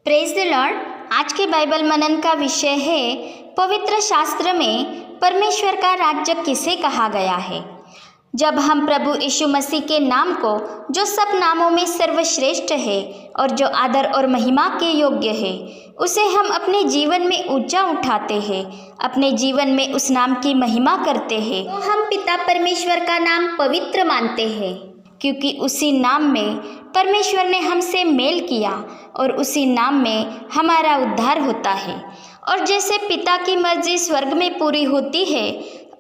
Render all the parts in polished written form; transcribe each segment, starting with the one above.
Praise the Lord. आज के Bible मनन का विषय है पवित्र शास्त्र में परमेश्वर का राज्य किसे कहा गया है। जब हम प्रभु यीशु मसीह के नाम को, जो सब नामों में सर्वश्रेष्ठ है और जो आदर और महिमा के योग्य है, उसे हम अपने जीवन में ऊंचा उठाते हैं, अपने जीवन में उस नाम की महिमा करते हैं, तो हम पिता परमेश्वर का नाम पवित्र मानते हैं, क्योंकि उसी नाम में परमेश्वर ने हमसे मेल किया और उसी नाम में हमारा उद्धार होता है। और जैसे पिता की मर्जी स्वर्ग में पूरी होती है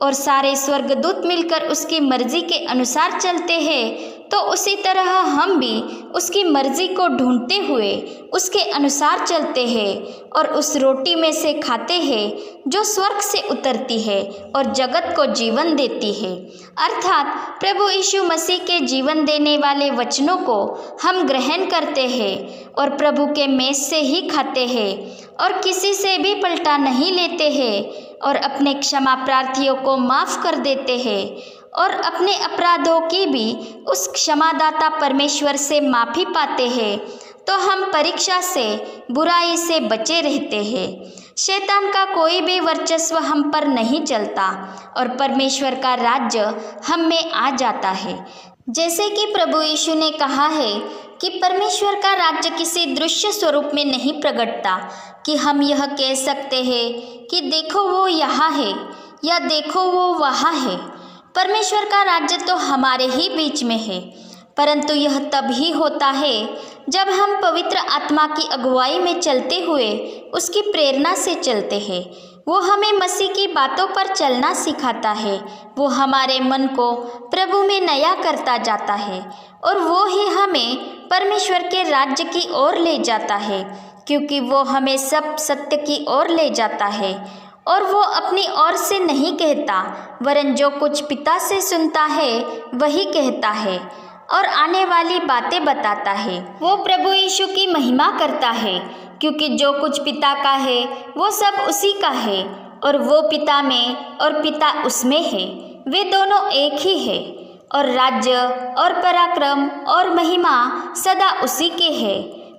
और सारे स्वर्गदूत मिलकर उसकी मर्जी के अनुसार चलते हैं, तो उसी तरह हम भी उसकी मर्जी को ढूंढते हुए उसके अनुसार चलते हैं और उस रोटी में से खाते हैं जो स्वर्ग से उतरती है और जगत को जीवन देती है। अर्थात प्रभु यीशु मसीह के जीवन देने वाले वचनों को हम ग्रहण करते हैं और प्रभु के मेज से ही खाते हैं और किसी से भी पलटा नहीं लेते हैं और अपने क्षमा प्रार्थियों को माफ़ कर देते हैं और अपने अपराधों की भी उस क्षमादाता परमेश्वर से माफ़ी पाते हैं, तो हम परीक्षा से, बुराई से बचे रहते हैं। शैतान का कोई भी वर्चस्व हम पर नहीं चलता और परमेश्वर का राज्य हम में आ जाता है। जैसे कि प्रभु यीशु ने कहा है कि परमेश्वर का राज्य किसी दृश्य स्वरूप में नहीं प्रकटता कि हम यह कह सकते हैं कि देखो वो यहाँ है या देखो वो वहाँ है। परमेश्वर का राज्य तो हमारे ही बीच में है, परंतु यह तब ही होता है जब हम पवित्र आत्मा की अगुवाई में चलते हुए उसकी प्रेरणा से चलते हैं। वो हमें मसीह की बातों पर चलना सिखाता है, वो हमारे मन को प्रभु में नया करता जाता है और वो ही हमें परमेश्वर के राज्य की ओर ले जाता है, क्योंकि वो हमें सब सत्य की ओर ले जाता है और वो अपनी ओर से नहीं कहता, वरन जो कुछ पिता से सुनता है वही कहता है और आने वाली बातें बताता है। वो प्रभु यीशु की महिमा करता है, क्योंकि जो कुछ पिता का है वो सब उसी का है और वो पिता में और पिता उसमें है, वे दोनों एक ही है। और राज्य और पराक्रम और महिमा सदा उसी के है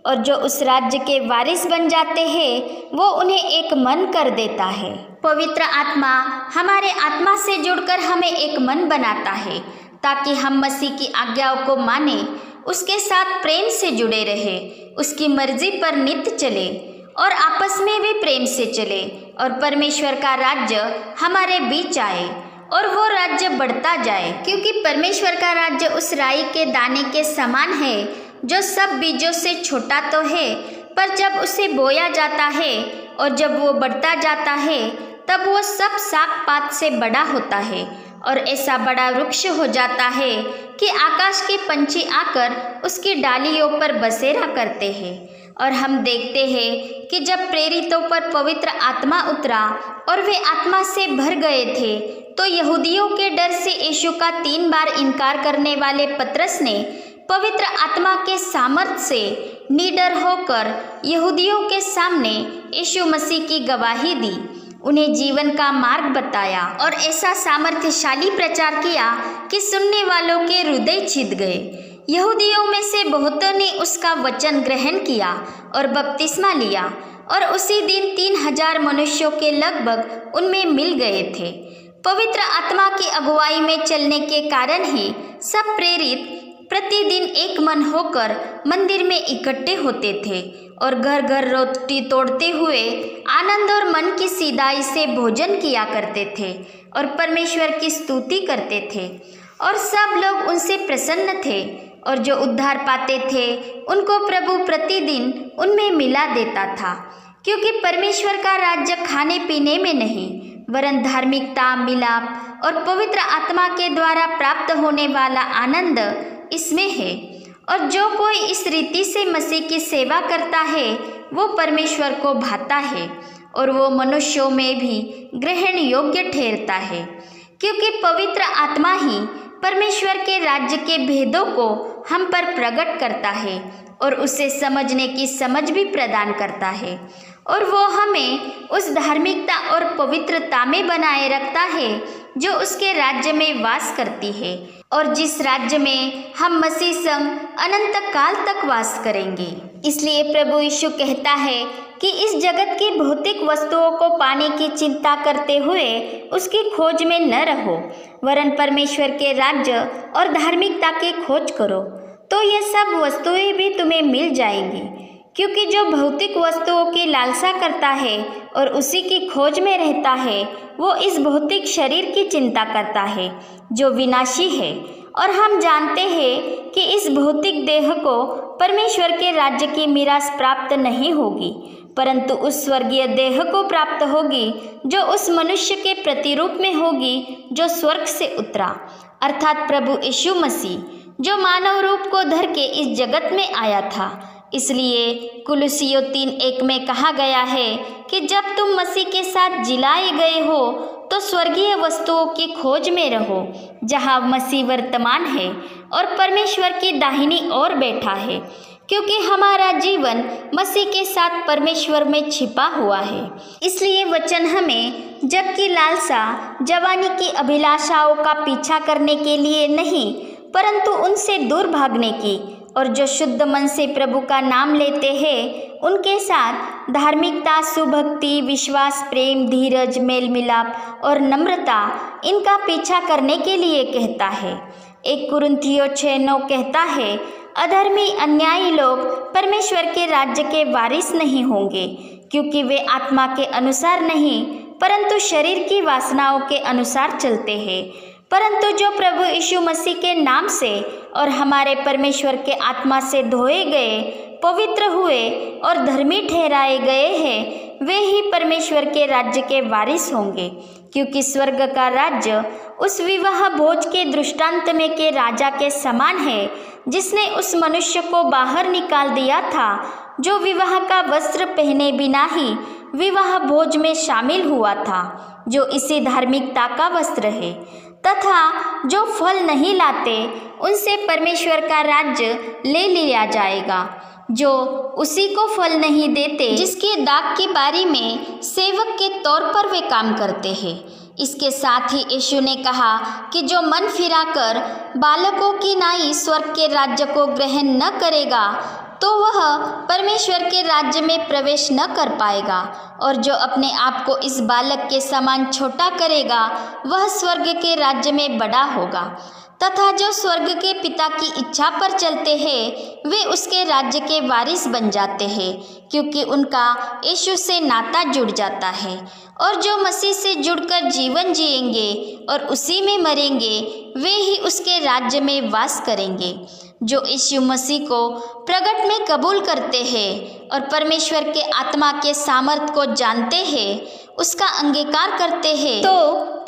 और जो उस राज्य के वारिस बन जाते हैं वो उन्हें एक मन कर देता है। पवित्र आत्मा हमारे आत्मा से जुड़कर हमें एक मन बनाता है ताकि हम मसीह की आज्ञाओं को माने, उसके साथ प्रेम से जुड़े रहे, उसकी मर्जी पर नित्य चले और आपस में भी प्रेम से चले और परमेश्वर का राज्य हमारे बीच आए और वो राज्य बढ़ता जाए, क्योंकि परमेश्वर का राज्य उस राई के दाने के समान है जो सब बीजों से छोटा तो है, पर जब उसे बोया जाता है और जब वो बढ़ता जाता है तब वो सब साग पात से बड़ा होता है और ऐसा बड़ा वृक्ष हो जाता है कि आकाश के पंछी आकर उसकी डालियों पर बसेरा करते हैं। और हम देखते हैं कि जब प्रेरितों पर पवित्र आत्मा उतरा और वे आत्मा से भर गए थे, तो यहूदियों के डर से यीशु का 3 बार इनकार करने वाले पतरस ने पवित्र आत्मा के सामर्थ से निडर होकर यहूदियों के सामने यीशु मसीह की गवाही दी, उन्हें जीवन का मार्ग बताया और ऐसा सामर्थ्यशाली प्रचार किया कि सुनने वालों के हृदय छिद गए। यहूदियों में से बहुतों ने उसका वचन ग्रहण किया और बपतिस्मा लिया और उसी दिन 3000 मनुष्यों के लगभग उनमें मिल गए थे। पवित्र आत्मा की अगुवाई में चलने के कारण ही सब प्रेरित प्रतिदिन एक मन होकर मंदिर में इकट्ठे होते थे और घर घर रोटी तोड़ते हुए आनंद और मन की सीधाई से भोजन किया करते थे और परमेश्वर की स्तुति करते थे और सब लोग उनसे प्रसन्न थे और जो उद्धार पाते थे उनको प्रभु प्रतिदिन उनमें मिला देता था, क्योंकि परमेश्वर का राज्य खाने पीने में नहीं वरन धार्मिकता, मिलाप और पवित्र आत्मा के द्वारा प्राप्त होने वाला आनंद इसमें है। और जो कोई इस रीति से मसीह की सेवा करता है वो परमेश्वर को भाता है और वो मनुष्यों में भी ग्रहण योग्य ठहरता है, क्योंकि पवित्र आत्मा ही परमेश्वर के राज्य के भेदों को हम पर प्रकट करता है और उसे समझने की समझ भी प्रदान करता है, और वो हमें उस धार्मिकता और पवित्रता में बनाए रखता है जो उसके राज्य में वास करती है, और जिस राज्य में हम मसीह संग अनंत काल तक वास करेंगे। इसलिए प्रभु यीशु कहता है कि इस जगत की भौतिक वस्तुओं को पाने की चिंता करते हुए उसकी खोज में न रहो, वरन परमेश्वर के राज्य और धार्मिकता की खोज करो, तो ये सब वस्तुएं भी तुम्हें मिल जाएंगी। क्योंकि जो भौतिक वस्तुओं की लालसा करता है और उसी की खोज में रहता है, वो इस भौतिक शरीर की चिंता करता है जो विनाशी है, और हम जानते हैं कि इस भौतिक देह को परमेश्वर के राज्य की मीरास प्राप्त नहीं होगी, परंतु उस स्वर्गीय देह को प्राप्त होगी जो उस मनुष्य के प्रतिरूप में होगी जो स्वर्ग से उतरा, अर्थात प्रभु यीशु मसीह, जो मानव रूप को धर के इस जगत में आया था। इसलिए कुलुसियों 3:1 में कहा गया है कि जब तुम मसीह के साथ जिलाए गए हो तो स्वर्गीय वस्तुओं की खोज में रहो, जहाँ मसीह वर्तमान है और परमेश्वर की दाहिनी ओर बैठा है, क्योंकि हमारा जीवन मसीह के साथ परमेश्वर में छिपा हुआ है। इसलिए वचन हमें जग की लालसा, जवानी की अभिलाषाओं का पीछा करने के लिए नहीं, परंतु उनसे दूर भागने की, और जो शुद्ध मन से प्रभु का नाम लेते हैं उनके साथ धार्मिकता, सुभक्ति, विश्वास, प्रेम, धीरज, मेल मिलाप और नम्रता, इनका पीछा करने के लिए कहता है। 1 कुरिन्थियों 6:9 कहता है, अधर्मी, अन्यायी लोग परमेश्वर के राज्य के वारिस नहीं होंगे, क्योंकि वे आत्मा के अनुसार नहीं परंतु शरीर की वासनाओं के अनुसार चलते हैं। परंतु जो प्रभु यीशु मसीह के नाम से और हमारे परमेश्वर के आत्मा से धोए गए, पवित्र हुए और धर्मी ठहराए गए हैं, वे ही परमेश्वर के राज्य के वारिस होंगे। क्योंकि स्वर्ग का राज्य उस विवाह भोज के दृष्टांत में के राजा के समान है, जिसने उस मनुष्य को बाहर निकाल दिया था जो विवाह का वस्त्र पहने बिना ही विवाह भोज में शामिल हुआ था, जो इसी धार्मिकता का वस्त्र है। तथा जो फल नहीं लाते उनसे परमेश्वर का राज्य ले लिया जाएगा, जो उसी को फल नहीं देते जिसके दाग की बारी में सेवक के तौर पर वे काम करते हैं। इसके साथ ही यीशु ने कहा कि जो मन फिराकर बालकों की नाई स्वर्ग के राज्य को ग्रहण न करेगा तो वह परमेश्वर के राज्य में प्रवेश न कर पाएगा, और जो अपने आप को इस बालक के समान छोटा करेगा वह स्वर्ग के राज्य में बड़ा होगा। तथा जो स्वर्ग के पिता की इच्छा पर चलते हैं वे उसके राज्य के वारिस बन जाते हैं, क्योंकि उनका यीशु से नाता जुड़ जाता है। और जो मसीह से जुड़कर जीवन जिएंगे और उसी में मरेंगे, वे ही उसके राज्य में वास करेंगे। जो यीशु मसीह को प्रगट में कबूल करते हैं और परमेश्वर के आत्मा के सामर्थ को जानते हैं, उसका अंगीकार करते हैं, तो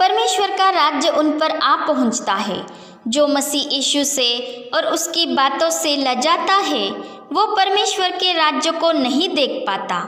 परमेश्वर का राज्य उन पर आ पहुंचता है। जो मसीह यीशु से और उसकी बातों से लजाता है वो परमेश्वर के राज्य को नहीं देख पाता,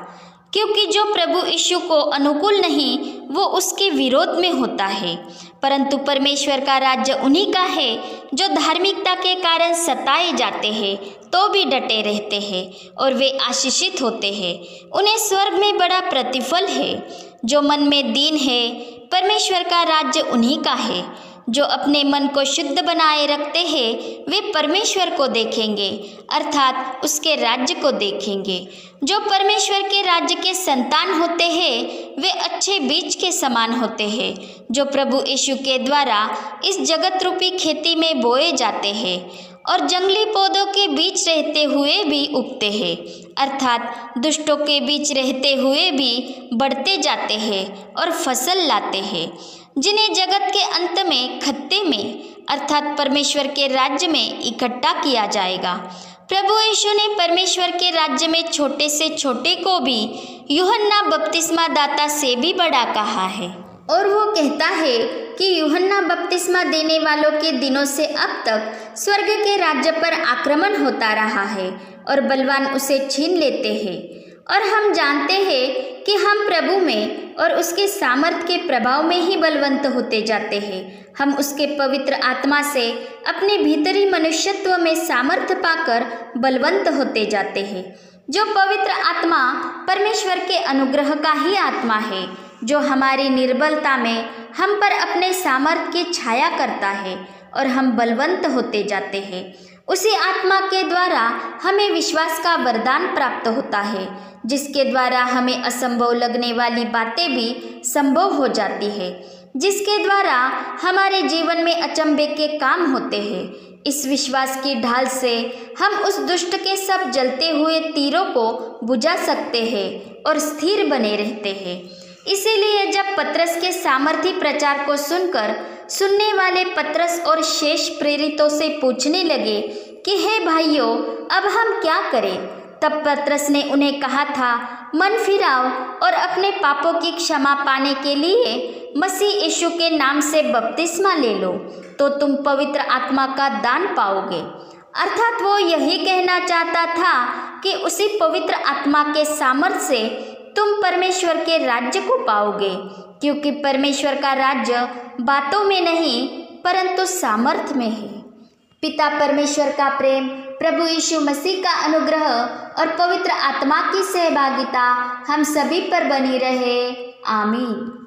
क्योंकि जो प्रभु यीशु को अनुकूल नहीं वो उसके विरोध में होता है। परंतु परमेश्वर का राज्य उन्हीं का है जो धार्मिकता के कारण सताए जाते हैं तो भी डटे रहते हैं और वे आशीषित होते हैं। उन्हें स्वर्ग में बड़ा प्रतिफल है। जो मन में दीन है, परमेश्वर का राज्य उन्हीं का है। जो अपने मन को शुद्ध बनाए रखते हैं वे परमेश्वर को देखेंगे, अर्थात उसके राज्य को देखेंगे। जो परमेश्वर के राज्य के संतान होते हैं वे अच्छे बीज के समान होते हैं, जो प्रभु यीशु के द्वारा इस जगत रूपी खेती में बोए जाते हैं और जंगली पौधों के बीच रहते हुए भी उगते हैं, अर्थात दुष्टों के बीच रहते हुए भी बढ़ते जाते हैं और फसल लाते हैं, जिन्हें जगत के अंत में खत्ते में अर्थात परमेश्वर के राज्य में इकट्ठा किया जाएगा। प्रभु यीशु ने परमेश्वर के राज्य में छोटे से छोटे को भी यूहन्ना बपतिस्मा दाता से भी बड़ा कहा है। और वो कहता है कि यूहन्ना बपतिस्मा देने वालों के दिनों से अब तक स्वर्ग के राज्य पर आक्रमण होता रहा है और बलवान उसे छीन लेते हैं। और हम जानते हैं कि हम प्रभु में और उसके सामर्थ्य के प्रभाव में ही बलवंत होते जाते हैं। हम उसके पवित्र आत्मा से अपने भीतरी मनुष्यत्व में सामर्थ्य पाकर बलवंत होते जाते हैं। जो पवित्र आत्मा परमेश्वर के अनुग्रह का ही आत्मा है, जो हमारी निर्बलता में हम पर अपने सामर्थ्य की छाया करता है और हम बलवंत होते जाते हैं। उसी आत्मा के द्वारा हमें विश्वास का वरदान प्राप्त होता है, जिसके द्वारा हमें असंभव लगने वाली बातें भी संभव हो जाती है, जिसके द्वारा हमारे जीवन में अचंभे के काम होते हैं। इस विश्वास की ढाल से हम उस दुष्ट के सब जलते हुए तीरों को बुझा सकते हैं और स्थिर बने रहते हैं। इसीलिए जब पतरस के सामर्थी प्रचार को सुनकर सुनने वाले पतरस और शेष प्रेरितों से पूछने लगे कि हे भाइयों, अब हम क्या करें, तब पतरस ने उन्हें कहा था, मन फिराओ और अपने पापों की क्षमा पाने के लिए मसीह यीशु के नाम से बपतिस्मा ले लो, तो तुम पवित्र आत्मा का दान पाओगे। अर्थात वो यही कहना चाहता था कि उसी पवित्र आत्मा के सामर्थ्य से तुम परमेश्वर के राज्य को पाओगे, क्योंकि परमेश्वर का राज्य बातों में नहीं परंतु सामर्थ्य में है। पिता परमेश्वर का प्रेम, प्रभु यीशु मसीह का अनुग्रह और पवित्र आत्मा की सहभागिता हम सभी पर बनी रहे। आमीन।